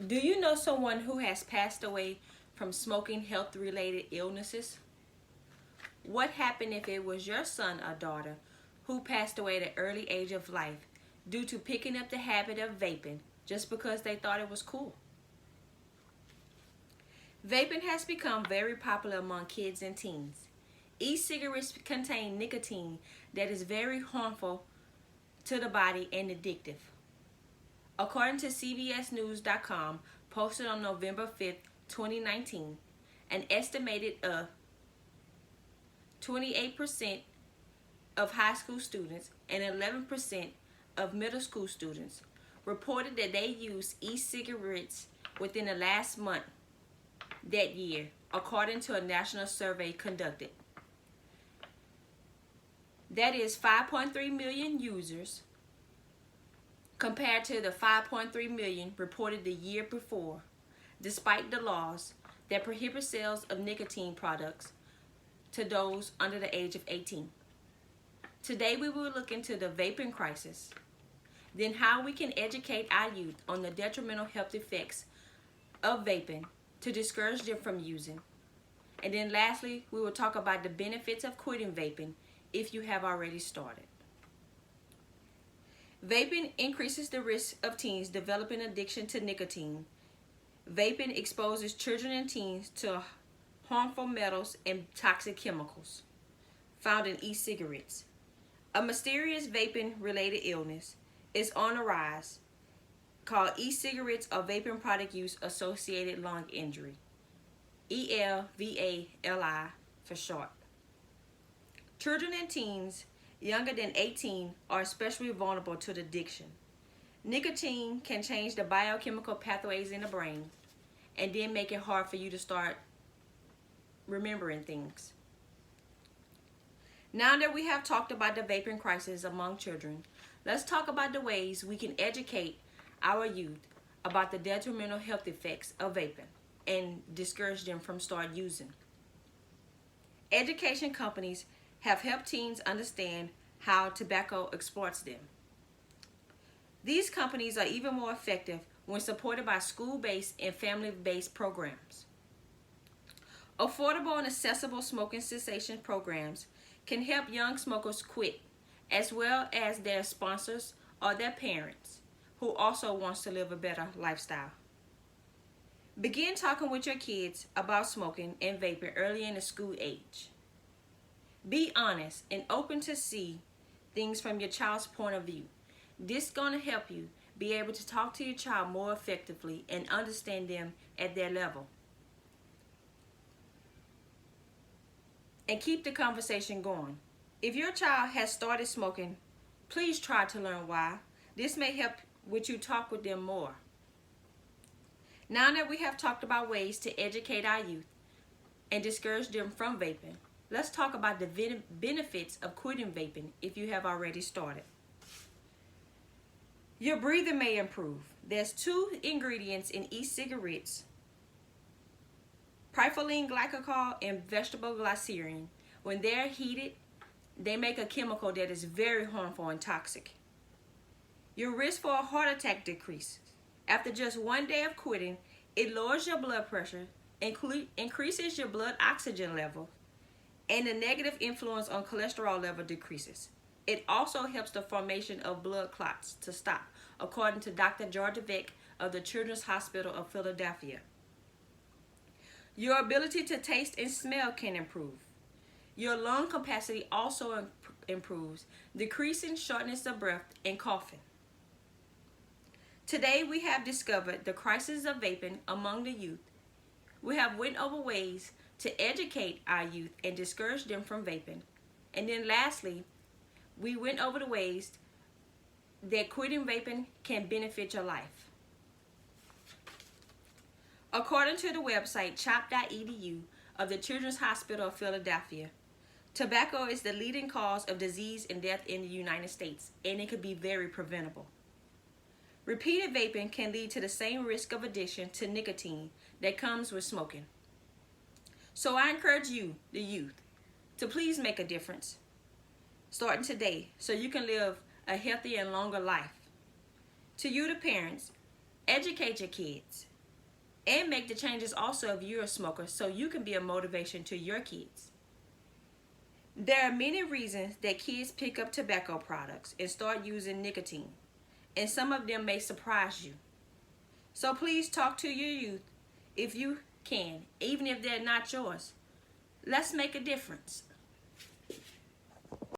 Do you know someone who has passed away from smoking health-related illnesses? What happened if it was your son or daughter who passed away at an early age of life due to picking up the habit of vaping just because they thought it was cool? Vaping has become very popular among kids and teens. E-cigarettes contain nicotine that is very harmful to the body and addictive. According to CBSNews.com, posted on November 5th, 2019, an estimated 28% of high school students and 11% of middle school students reported that they used e-cigarettes within the last month that year, according to a national survey conducted. That is 5.3 million users compared to the 5.3 million reported the year before, despite the laws that prohibit sales of nicotine products to those under the age of 18. Today we will look into the vaping crisis, then how we can educate our youth on the detrimental health effects of vaping to discourage them from using. And then lastly, we will talk about the benefits of quitting vaping if you have already started. Vaping increases the risk of teens developing addiction to nicotine. Vaping exposes children and teens to harmful metals and toxic chemicals found in e-cigarettes. A mysterious vaping-related illness is on the rise called e-cigarettes or vaping product use associated lung injury, ELVALI for short. Children and teens younger than 18 are especially vulnerable to the addiction. Nicotine can change the biochemical pathways in the brain and then make it hard for you to start remembering things. Now that we have talked about the vaping crisis among children, let's talk about the ways we can educate our youth about the detrimental health effects of vaping and discourage them from start using. Education companies have helped teens understand how tobacco exploits them. These companies are even more effective when supported by school-based and family-based programs. Affordable and accessible smoking cessation programs can help young smokers quit, as well as their sponsors or their parents who also wants to live a better lifestyle. Begin talking with your kids about smoking and vaping early in the school age. Be honest and open to see things from your child's point of view. This is going to help you be able to talk to your child more effectively and understand them at their level. And keep the conversation going. If your child has started smoking, please try to learn why. This may help with you talk with them more. Now that we have talked about ways to educate our youth and discourage them from vaping, let's talk about the benefits of quitting vaping if you have already started. Your breathing may improve. There's 2 ingredients in e-cigarettes, propylene glycol and vegetable glycerin. When they're heated, they make a chemical that is very harmful and toxic. Your risk for a heart attack decreases. After just 1 day of quitting, it lowers your blood pressure, increases your blood oxygen level, and the negative influence on cholesterol level decreases. It also helps the formation of blood clots to stop, according to Dr. Georgia Vick of the Children's Hospital of Philadelphia. Your ability to taste and smell can improve. Your lung capacity also improves, decreasing shortness of breath and coughing. Today we have discovered the crisis of vaping among the youth. We have went over ways to educate our youth and discourage them from vaping. And then lastly, we went over the ways that quitting vaping can benefit your life. According to the website chop.edu of the Children's Hospital of Philadelphia, tobacco is the leading cause of disease and death in the United States, and it could be very preventable. Repeated vaping can lead to the same risk of addiction to nicotine that comes with smoking. So I encourage you, the youth, to please make a difference starting today so you can live a healthier and longer life. To you, the parents, Educate your kids and make the changes also if you're a smoker so you can be a motivation to your kids. There are many reasons that kids pick up tobacco products and start using nicotine, and some of them may surprise you. So please talk to your youth if you can, even if they're not yours. Let's make a difference.